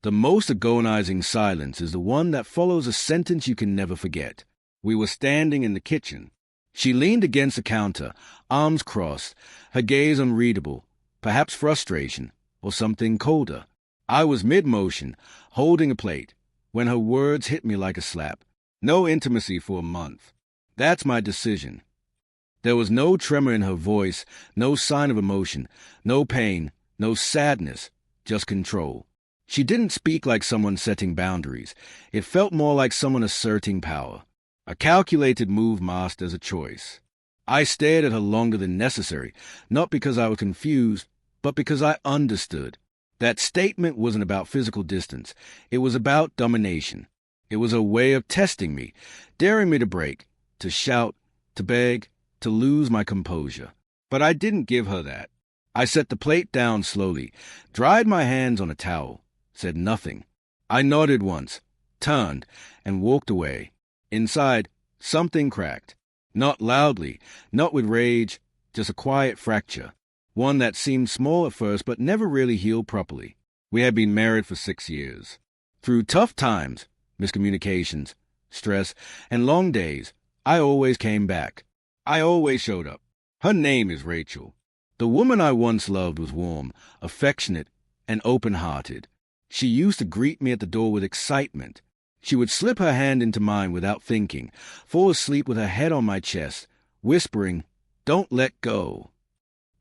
The most agonizing silence is the one that follows a sentence you can never forget. We were standing in the kitchen. She leaned against the counter, arms crossed, her gaze unreadable, perhaps frustration, or something colder. I was mid-motion, holding a plate, when her words hit me like a slap. No intimacy for a month. That's my decision. There was no tremor in her voice, no sign of emotion, no pain, no sadness, just control. She didn't speak like someone setting boundaries. It felt more like someone asserting power. A calculated move masked as a choice. I stared at her longer than necessary, not because I was confused, but because I understood. That statement wasn't about physical distance. It was about domination. It was a way of testing me, daring me to break, to shout, to beg, to lose my composure. But I didn't give her that. I set the plate down slowly, dried my hands on a towel, said nothing. I nodded once, turned, and walked away. Inside, something cracked. Not loudly, not with rage, just a quiet fracture. One that seemed small at first but never really healed properly. We had been married for 6 years. Through tough times, miscommunications, stress, and long days, I always came back. I always showed up. Her name is Rachel. The woman I once loved was warm, affectionate, and open-hearted. She used to greet me at the door with excitement. She would slip her hand into mine without thinking, fall asleep with her head on my chest, whispering, "Don't let go."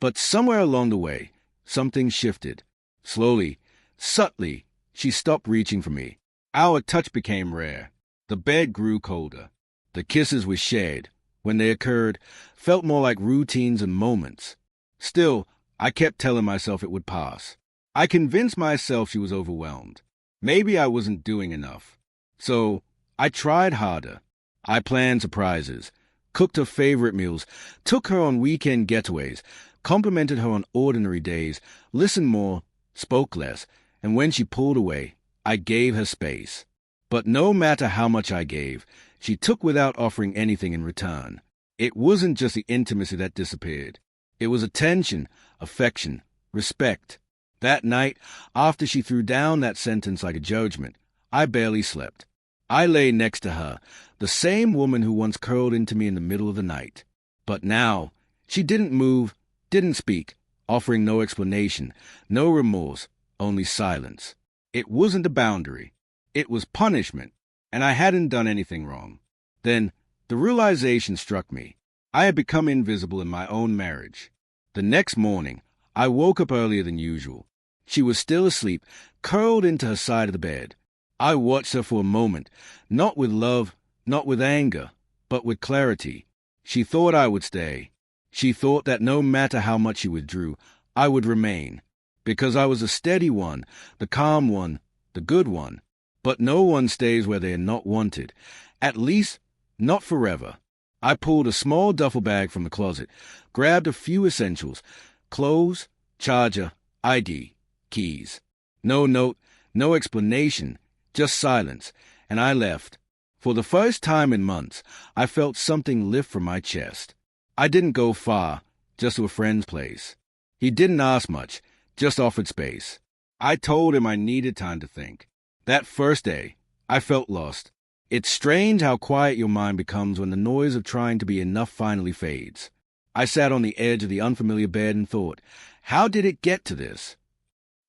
But somewhere along the way, something shifted. Slowly, subtly, she stopped reaching for me. Our touch became rare. The bed grew colder. The kisses we shared, when they occurred, felt more like routines and moments. Still, I kept telling myself it would pass. I convinced myself she was overwhelmed. Maybe I wasn't doing enough. So, I tried harder. I planned surprises, cooked her favorite meals, took her on weekend getaways, complimented her on ordinary days, listened more, spoke less, and when she pulled away, I gave her space. But no matter how much I gave, she took without offering anything in return. It wasn't just the intimacy that disappeared. It was attention, affection, respect. That night, after she threw down that sentence like a judgment, I barely slept. I lay next to her, the same woman who once curled into me in the middle of the night. But now, she didn't move, didn't speak, offering no explanation, no remorse, only silence. It wasn't a boundary. It was punishment, and I hadn't done anything wrong. Then, the realization struck me. I had become invisible in my own marriage. The next morning, I woke up earlier than usual. She was still asleep, curled into her side of the bed. I watched her for a moment, not with love, not with anger, but with clarity. She thought I would stay. She thought that no matter how much she withdrew, I would remain, because I was the steady one, the calm one, the good one. But no one stays where they are not wanted, at least not forever. I pulled a small duffel bag from the closet, grabbed a few essentials, clothes, charger, ID, keys. No note, no explanation, just silence, and I left. For the first time in months, I felt something lift from my chest. I didn't go far, just to a friend's place. He didn't ask much, just offered space. I told him I needed time to think. That first day, I felt lost. It's strange how quiet your mind becomes when the noise of trying to be enough finally fades. I sat on the edge of the unfamiliar bed and thought, how did it get to this?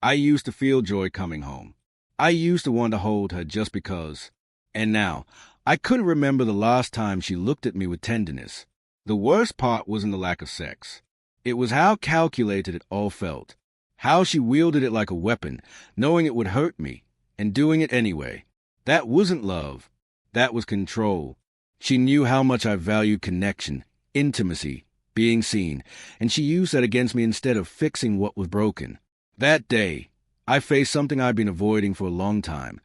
I used to feel joy coming home. I used to want to hold her just because. And now, I couldn't remember the last time she looked at me with tenderness. The worst part wasn't the lack of sex. It was how calculated it all felt. How she wielded it like a weapon, knowing it would hurt me, and doing it anyway. That wasn't love. That was control. She knew how much I valued connection, intimacy, being seen, and she used that against me instead of fixing what was broken. That day, I faced something I'd been avoiding for a long time.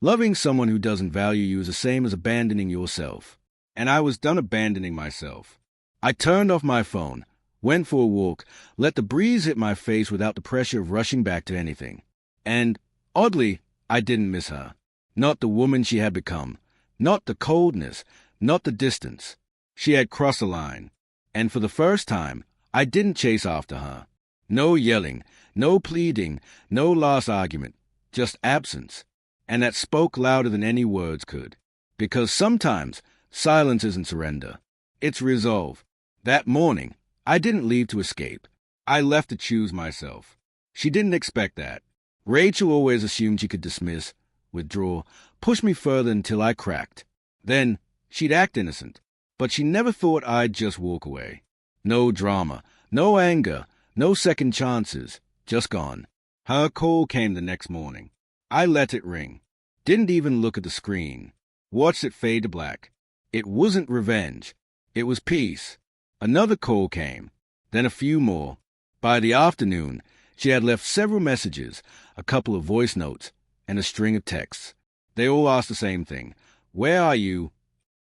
Loving someone who doesn't value you is the same as abandoning yourself. And I was done abandoning myself. I turned off my phone, went for a walk, let the breeze hit my face without the pressure of rushing back to anything. And, oddly, I didn't miss her. Not the woman she had become. Not the coldness. Not the distance. She had crossed a line. And for the first time, I didn't chase after her. No yelling, no pleading, no last argument. just absence. And that spoke louder than any words could. Because sometimes silence isn't surrender. It's resolve. That morning, I didn't leave to escape. I left to choose myself. She didn't expect that. Rachel always assumed she could dismiss, withdraw, push me further until I cracked. Then, she'd act innocent. But she never thought I'd just walk away. No drama, no anger, no second chances, just gone. Her call came the next morning. I let it ring. Didn't even look at the screen. Watched it fade to black. It wasn't revenge. It was peace. Another call came. Then a few more. By the afternoon, she had left several messages, a couple of voice notes, and a string of texts. They all asked the same thing. Where are you?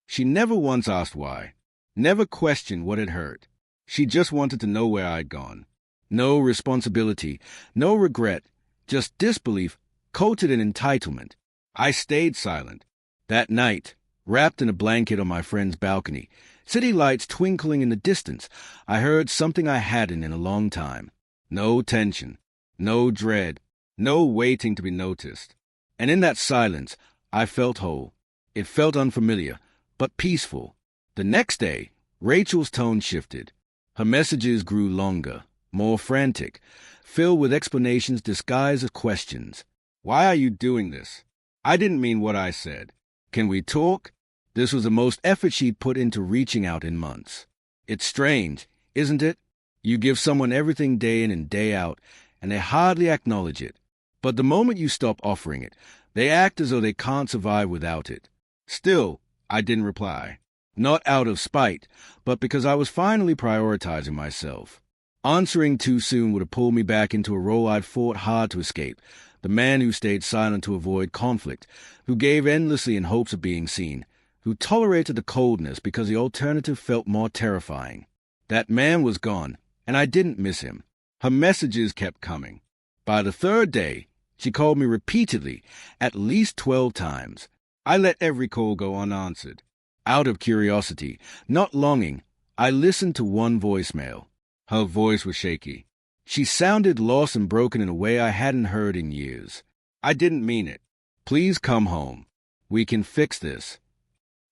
She never once asked why. Never questioned what had hurt. She just wanted to know where I'd gone. No responsibility, no regret, just disbelief coated in entitlement. I stayed silent. That night, wrapped in a blanket on my friend's balcony, city lights twinkling in the distance, I heard something I hadn't in a long time. No tension, no dread, no waiting to be noticed. And in that silence, I felt whole. It felt unfamiliar, but peaceful. The next day, Rachel's tone shifted. Her messages grew longer, more frantic, filled with explanations disguised as questions. Why are you doing this? I didn't mean what I said. Can we talk? This was the most effort she'd put into reaching out in months. It's strange, isn't it? You give someone everything day in and day out, and they hardly acknowledge it. But the moment you stop offering it, they act as though they can't survive without it. Still, I didn't reply. Not out of spite, but because I was finally prioritizing myself. Answering too soon would have pulled me back into a role I'd fought hard to escape, the man who stayed silent to avoid conflict, who gave endlessly in hopes of being seen, who tolerated the coldness because the alternative felt more terrifying. That man was gone, and I didn't miss him. Her messages kept coming. By the third day, she called me repeatedly, at least 12 times. I let every call go unanswered. Out of curiosity, not longing, I listened to one voicemail. Her voice was shaky. She sounded lost and broken in a way I hadn't heard in years. I didn't mean it. Please come home. We can fix this.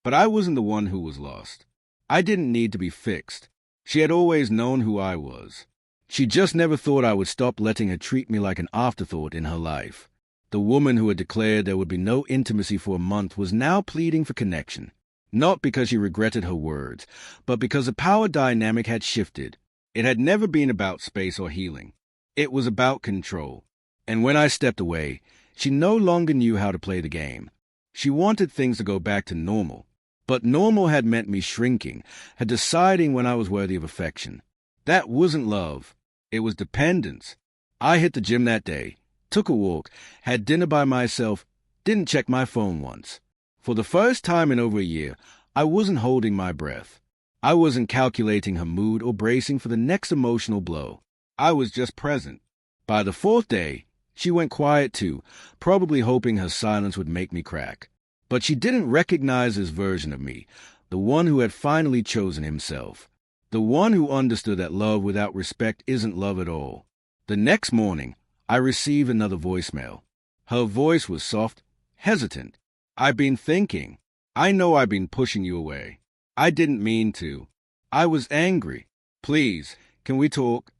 But I wasn't the one who was lost. I didn't need to be fixed. She had always known who I was. She just never thought I would stop letting her treat me like an afterthought in her life. The woman who had declared there would be no intimacy for a month was now pleading for connection. Not because she regretted her words, but because the power dynamic had shifted. It had never been about space or healing. It was about control. And when I stepped away, she no longer knew how to play the game. She wanted things to go back to normal. But normal had meant me shrinking, had deciding when I was worthy of affection. That wasn't love. It was dependence. I hit the gym that day, took a walk, had dinner by myself, didn't check my phone once. For the first time in over a year, I wasn't holding my breath. I wasn't calculating her mood or bracing for the next emotional blow. I was just present. By the fourth day, she went quiet too, probably hoping her silence would make me crack. But she didn't recognize this version of me, the one who had finally chosen himself. The one who understood that love without respect isn't love at all. The next morning, I received another voicemail. Her voice was soft, hesitant. I've been thinking. I know I've been pushing you away. I didn't mean to. I was angry. Please, can we talk?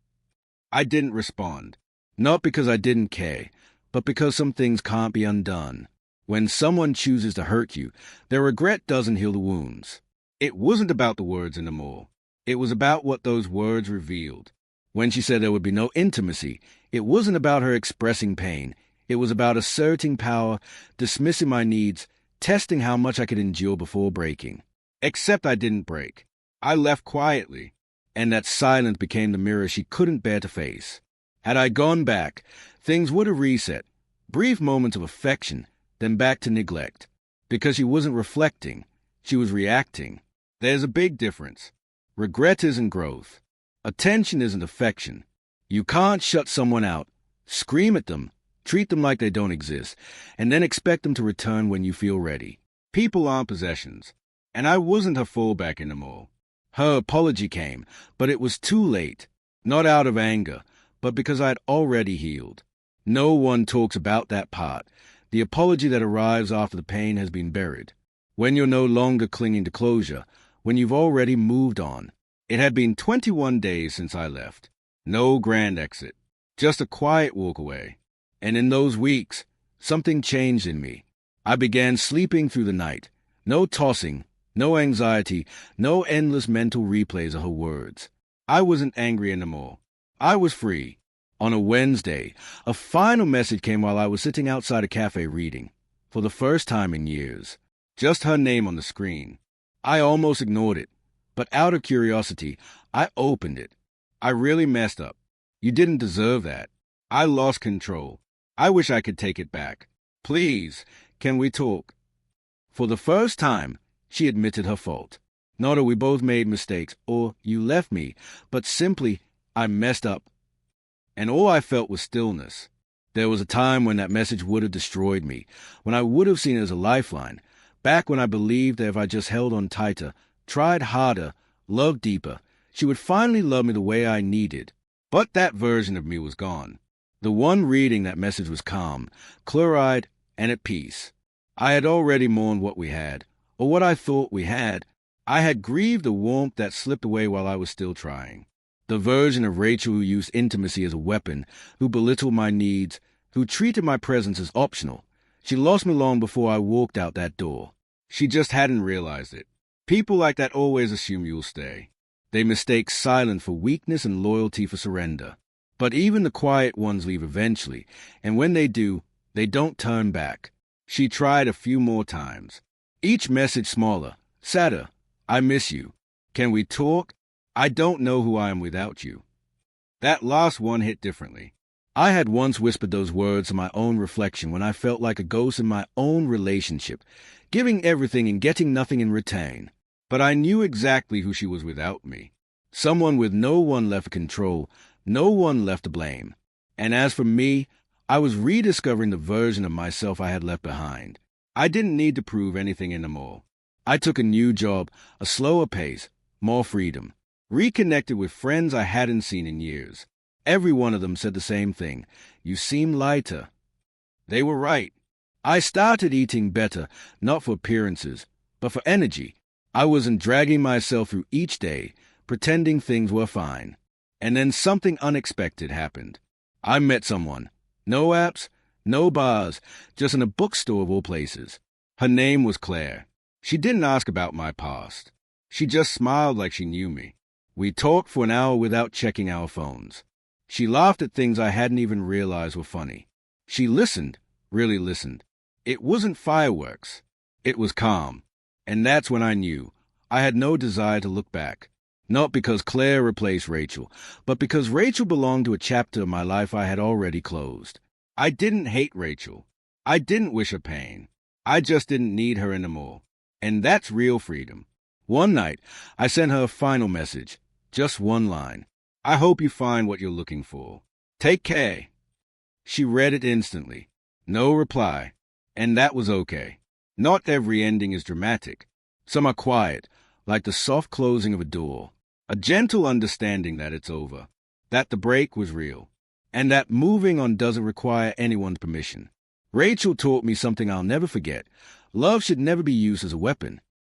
I didn't respond. Not because I didn't care, but because some things can't be undone. When someone chooses to hurt you, their regret doesn't heal the wounds. It wasn't about the words anymore. It was about what those words revealed. When she said there would be no intimacy, it wasn't about her expressing pain. It was about asserting power, dismissing my needs, testing how much I could endure before breaking. Except I didn't break. I left quietly, and that silence became the mirror she couldn't bear to face. Had I gone back, things would have reset. Brief moments of affection, then back to neglect. Because she wasn't reflecting, she was reacting. There's a big difference. Regret isn't growth. Attention isn't affection. You can't shut someone out, scream at them, treat them like they don't exist, and then expect them to return when you feel ready. People aren't possessions. And I wasn't her fallback anymore. Her apology came, but it was too late. Not out of anger, but because I had already healed. No one talks about that part, the apology that arrives after the pain has been buried. When you're no longer clinging to closure, when you've already moved on. It had been 21 days since I left. No grand exit, just a quiet walk away. And in those weeks, something changed in me. I began sleeping through the night. No tossing, no anxiety, no endless mental replays of her words. I wasn't angry anymore. I was free. On a Wednesday, a final message came while I was sitting outside a cafe reading. For the first time in years. Just her name on the screen. I almost ignored it. But out of curiosity, I opened it. I really messed up. You didn't deserve that. I lost control. I wish I could take it back. Please, can we talk? For the first time, she admitted her fault. Not that we both made mistakes or you left me, but simply, I messed up. And all I felt was stillness. There was a time when that message would have destroyed me, when I would have seen it as a lifeline, back when I believed that if I just held on tighter, tried harder, loved deeper, she would finally love me the way I needed. But that version of me was gone. The one reading that message was calm, clear-eyed, and at peace. I had already mourned what we had, or what I thought we had. I had grieved the warmth that slipped away while I was still trying. The version of Rachel who used intimacy as a weapon, who belittled my needs, who treated my presence as optional. She lost me long before I walked out that door. She just hadn't realized it. People like that always assume you'll stay. They mistake silence for weakness and loyalty for surrender. But even the quiet ones leave eventually, and when they do, they don't turn back. She tried a few more times. Each message smaller, sadder. I miss you. Can we talk? I don't know who I am without you. That last one hit differently. I had once whispered those words to my own reflection when I felt like a ghost in my own relationship, giving everything and getting nothing in return. But I knew exactly who she was without me. Someone with no one left to control, no one left to blame. And as for me, I was rediscovering the version of myself I had left behind. I didn't need to prove anything anymore. I took a new job, a slower pace, more freedom. Reconnected with friends I hadn't seen in years. Every one of them said the same thing. You seem lighter. They were right. I started eating better, not for appearances, but for energy. I wasn't dragging myself through each day, pretending things were fine. And then something unexpected happened. I met someone. No apps, no bars, just in a bookstore of all places. Her name was Claire. She didn't ask about my past. She just smiled like she knew me. We talked for an hour without checking our phones. She laughed at things I hadn't even realized were funny. She listened, really listened. It wasn't fireworks. It was calm. And that's when I knew. I had no desire to look back. Not because Claire replaced Rachel, but because Rachel belonged to a chapter of my life I had already closed. I didn't hate Rachel. I didn't wish her pain. I just didn't need her anymore. And that's real freedom. One night, I sent her a final message. Just one line. I hope you find what you're looking for. Take care. She read it instantly. No reply. And that was okay. Not every ending is dramatic. Some are quiet, like the soft closing of a door. A gentle understanding that it's over. That the break was real. And that moving on doesn't require anyone's permission. Rachel taught me something I'll never forget. Love should never be used as a weapon.